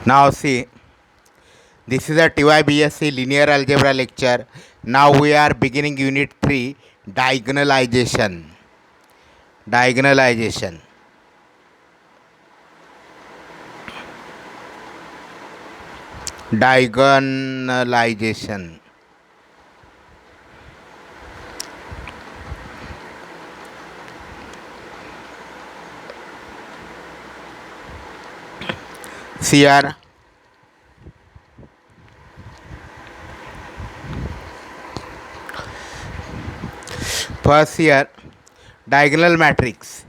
Now see, this is a TYBSc linear algebra lecture. Now we are beginning unit 3, diagonalization. Diagonalization. Diagonalization. CR. First here, diagonal matrix.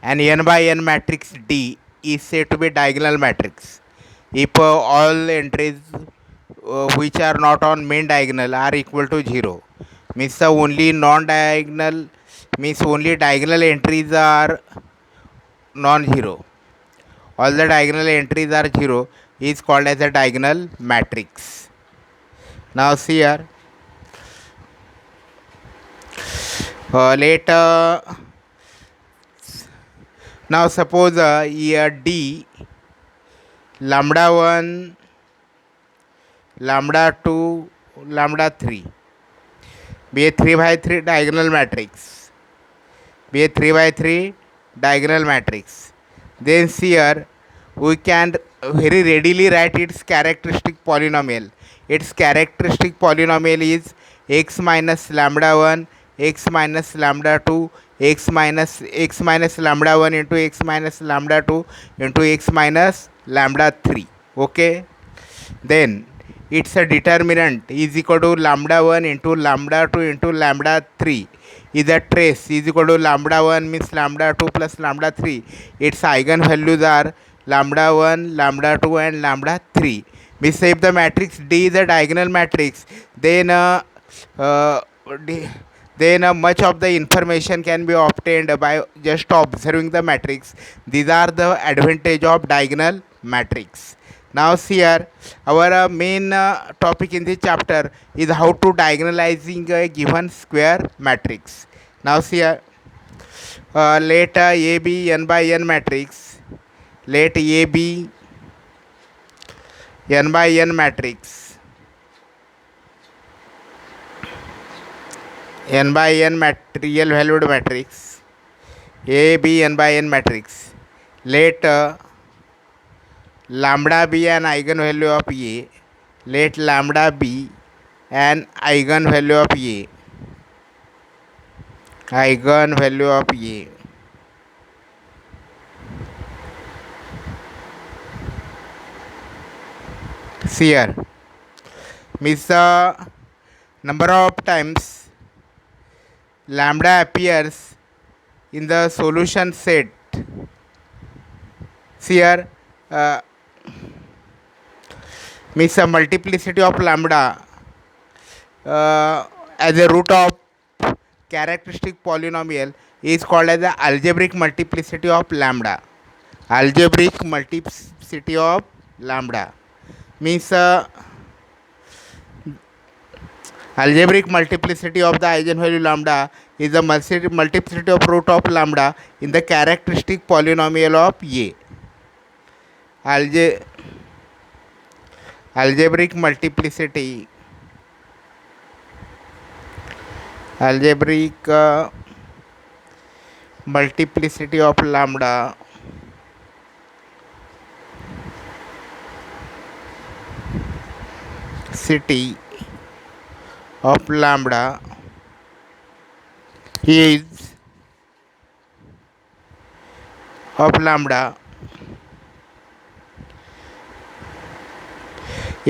An n by n matrix D is said to be diagonal matrix if all entries which are not on main diagonal are equal to 0. Means the only non-diagonal means only diagonal entries are non-zero. All the diagonal entries are 0 is called as a diagonal matrix. Now see here. Later, now suppose here D lambda 1, lambda 2, lambda 3 be a 3 by 3 diagonal matrix. Be a 3 by 3 diagonal matrix. Then here we can very readily write its characteristic polynomial. Its characteristic polynomial is x minus lambda 1, x minus lambda 2, x minus lambda 1 into x minus lambda 2 into x minus lambda 3. Okay. Then its a determinant is equal to lambda 1 into lambda 2 into lambda 3 is a trace is equal to lambda 1 means lambda 2 plus lambda 3. Its eigenvalues are lambda 1, lambda 2 and lambda 3. Means if the matrix D is a diagonal matrix, then uh, much of the information can be obtained by just observing the matrix. These are the advantage of diagonal matrix. Now see here, our main topic in this chapter is how to diagonalizing a given square matrix. Now see here, let A be n by n matrix. Let A be n by n matrix. N by n real valued matrix. A be n by n matrix. Let lambda be an eigenvalue of A. Let lambda be an eigenvalue of A. Eigenvalue of A. See here. Means the number of times lambda appears in the solution set. See here. Means a multiplicity of lambda as a root of characteristic polynomial is called as the algebraic multiplicity of lambda. Algebraic multiplicity of lambda means algebraic multiplicity of the eigenvalue lambda is the multiplicity of root of lambda in the characteristic polynomial of A. Algebraic multiplicity multiplicity of lambda city of lambda is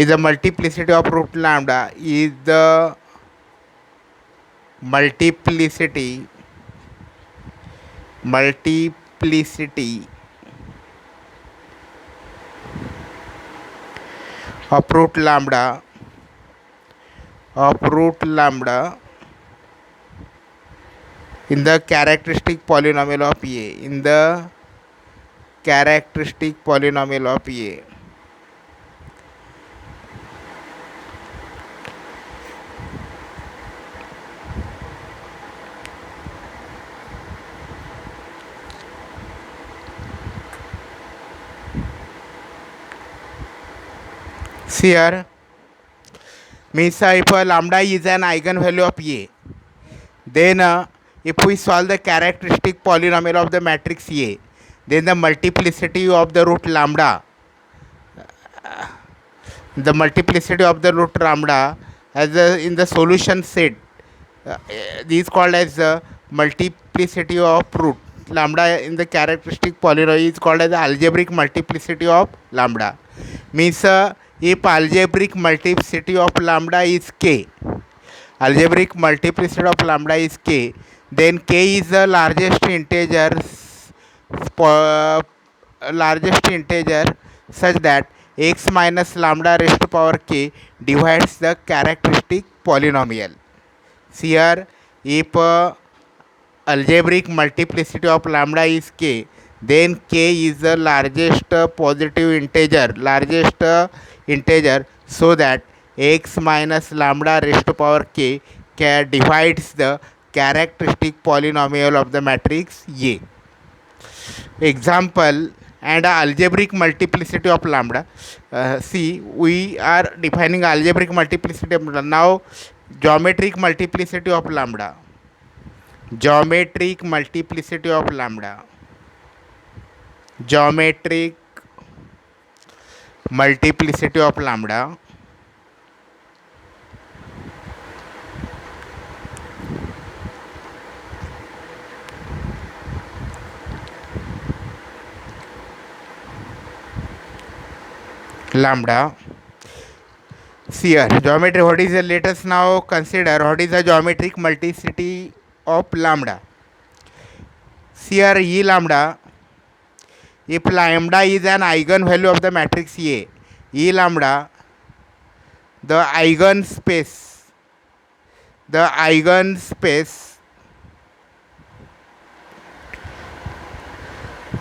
the multiplicity of root lambda is the multiplicity of root lambda in the characteristic polynomial of A. In the characteristic polynomial of A. See here, means if lambda is an eigenvalue of A, then if we solve the characteristic polynomial of the matrix A, then the multiplicity of the root lambda, as in the solution set, uh, is called as the multiplicity of root lambda in the characteristic polynomial is called as the algebraic multiplicity of lambda. Means if algebraic multiplicity of lambda is k, algebraic multiplicity of lambda is k, then k is the largest integer such that x minus lambda raised to power k divides the characteristic polynomial. See here, if algebraic multiplicity of lambda is k, then k is the largest integer so that x minus lambda raised to power k divides the characteristic polynomial of the matrix A. Example, and algebraic multiplicity of lambda. See, we are defining algebraic multiplicity of lambda. Now geometric multiplicity of lambda. Geometric multiplicity of lambda. Geometric multiplicity of lambda. Lambda. See here, geometry. What is the? Let us now consider what is the geometric multiplicity of lambda. See here, E lambda. If lambda is an eigenvalue of the matrix A, E lambda, the eigenspace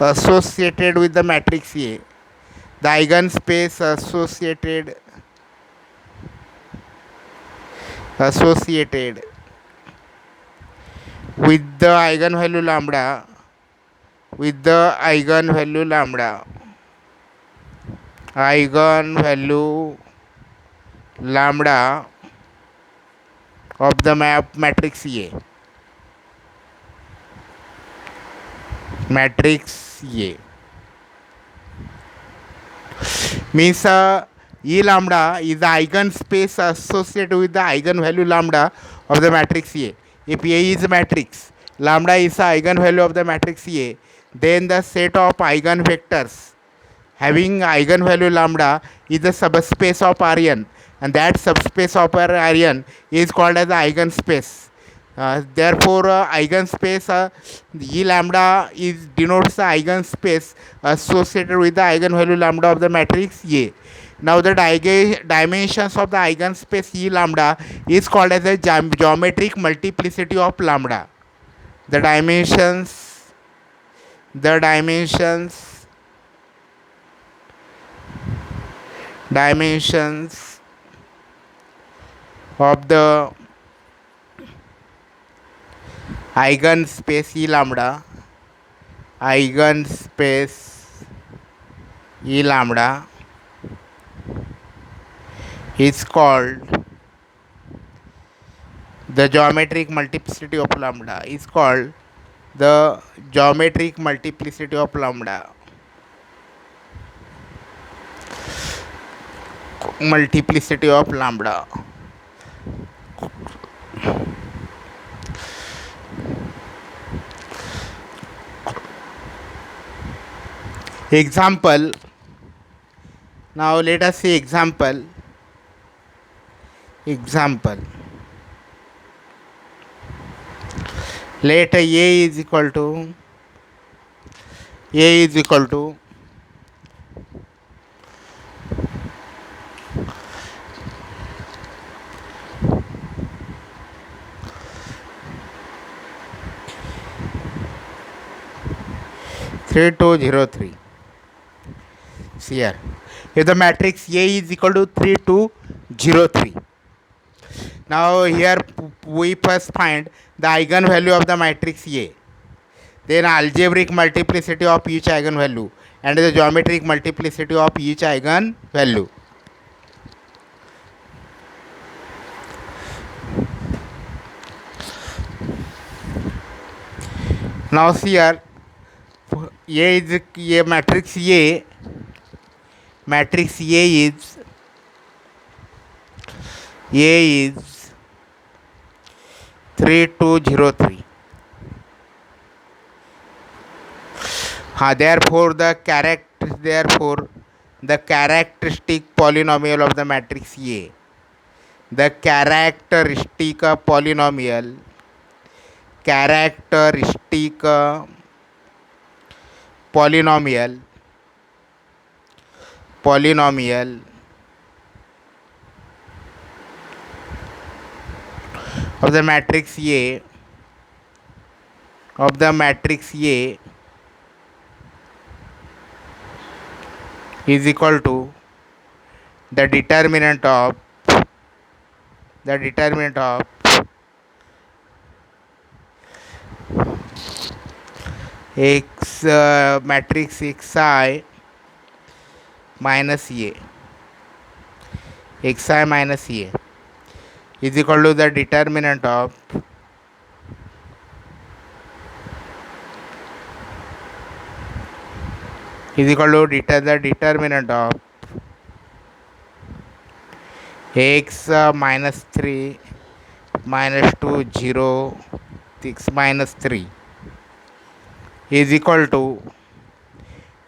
associated with the matrix A, the eigenspace associated with the eigenvalue lambda, eigenvalue lambda of the matrix A. Means E lambda is the eigenspace associated with the eigenvalue lambda of the matrix A. If A is a matrix, lambda is the eigenvalue of the matrix A, then the set of eigenvectors having eigenvalue lambda is the subspace of Rn, and that subspace of Rn is called as the eigenspace. Therefore, eigenspace E lambda is denotes the eigenspace associated with the eigenvalue lambda of the matrix A. Now, the dimensions of the eigenspace E lambda is called as the geometric multiplicity of lambda. The dimensions of the eigenspace E lambda is called the geometric multiplicity of lambda is called the geometric multiplicity of lambda. Example. Now let us see example. Let A is equal to 3203. See here, if the matrix A is equal to 3203. Now here we first find the eigenvalue of the matrix A, then algebraic multiplicity of each eigenvalue and the geometric multiplicity of each eigenvalue. Now see here, ये matrix A is 3203. Therefore the characteristic polynomial of the matrix A, the characteristic polynomial of the matrix A is equal to the determinant of x matrix xi minus a is equal to the determinant of the determinant of x minus 3 minus 2 0 6 minus 3 is equal to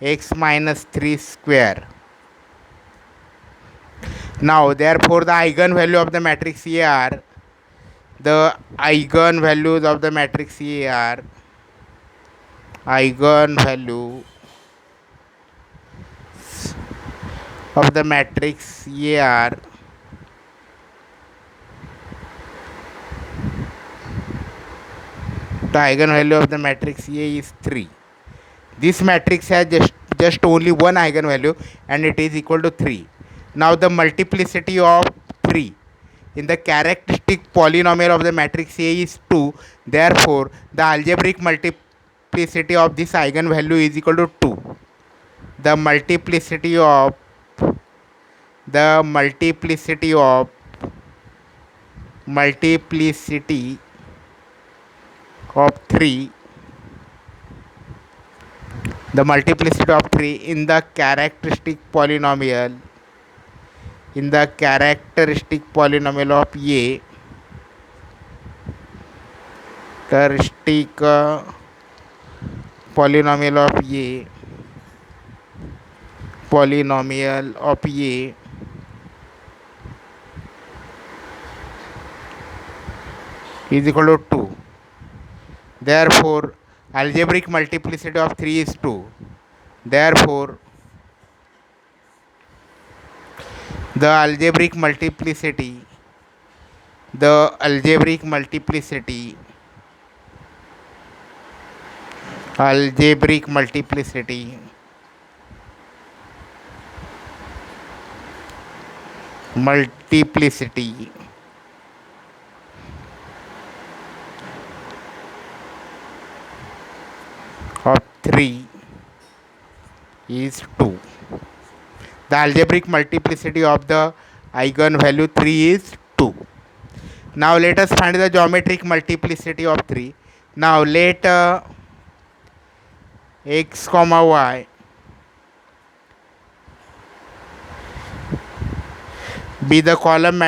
x minus 3 square. Now therefore the eigenvalue of the matrix A are the eigenvalues of the matrix A are eigenvalue of the matrix A are the eigenvalue of the matrix A is 3. This matrix has just only one eigenvalue and it is equal to 3. Now the multiplicity of 3 in the characteristic polynomial of the matrix A is 2. Therefore the algebraic multiplicity of this eigenvalue is equal to 2. The multiplicity of 3 in the characteristic polynomial of A polynomial of A is equal to 2. Therefore algebraic multiplicity of 3 is 2. Therefore the algebraic multiplicity of 3 is 2. The algebraic multiplicity of the eigenvalue 3 is 2. Now let us find the geometric multiplicity of 3. Now let x comma y be the column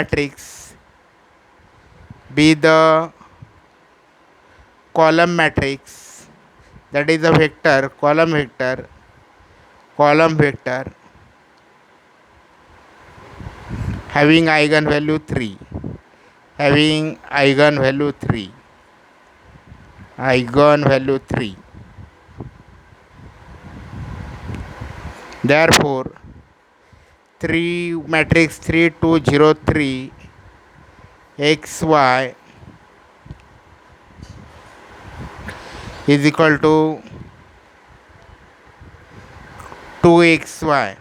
matrix that is a vector column vector having eigenvalue 3 Therefore 3 matrix 3 2 0 3 xy is equal to 2xy.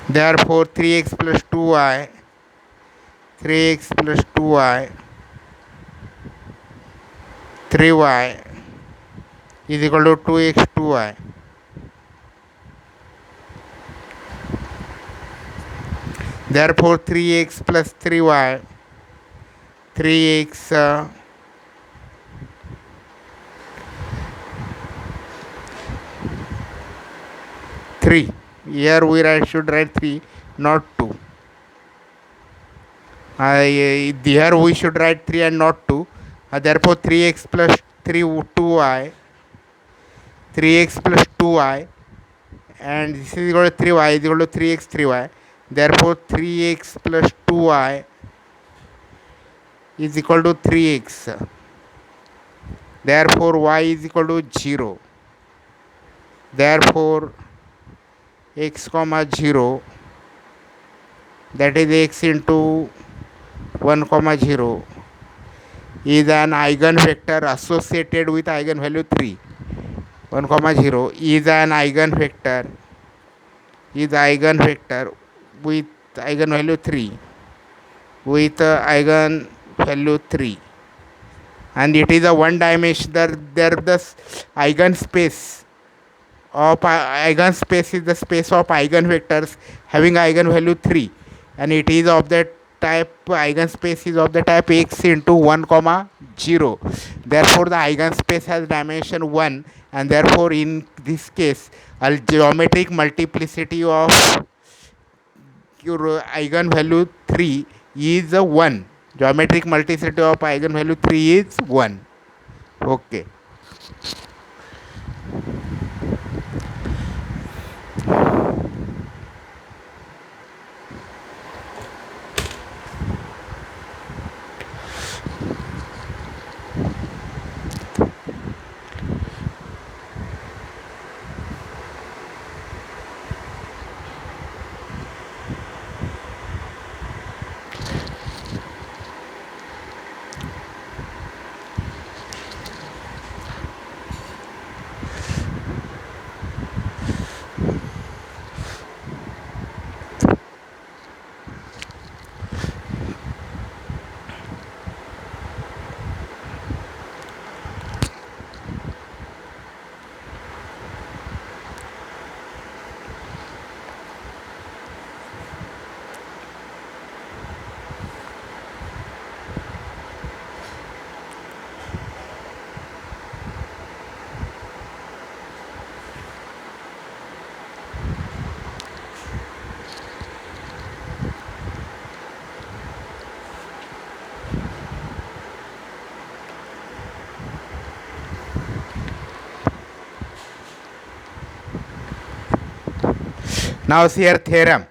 Therefore 3x plus 2y plus 2y 3y is equal to 2x 2y. Therefore 3x plus 3y 3x 3. Here we should write 3, not 2. Here we should write 3 and not 2. Therefore 3x plus 3 2y, 3x plus 2y, and this is equal to 3y is equal to 3x 3y. Therefore 3x plus 2y is equal to 3x. Therefore y is equal to 0. Therefore x comma 0, that is x into 1 comma 0, is an eigenvector associated with eigenvalue 3. 1 comma 0 is an eigenvector with eigenvalue 3, and it is a one dimensional. There the eigenspace is the space of eigenvectors having eigenvalue 3, and it is of the type eigenspace is of the type x into 1 comma 0. Therefore the eigenspace has dimension 1, and therefore in this case a geometric multiplicity of your eigenvalue 3 is a 1. Geometric multiplicity of eigenvalue 3 is 1. Okay. Now see here theorem.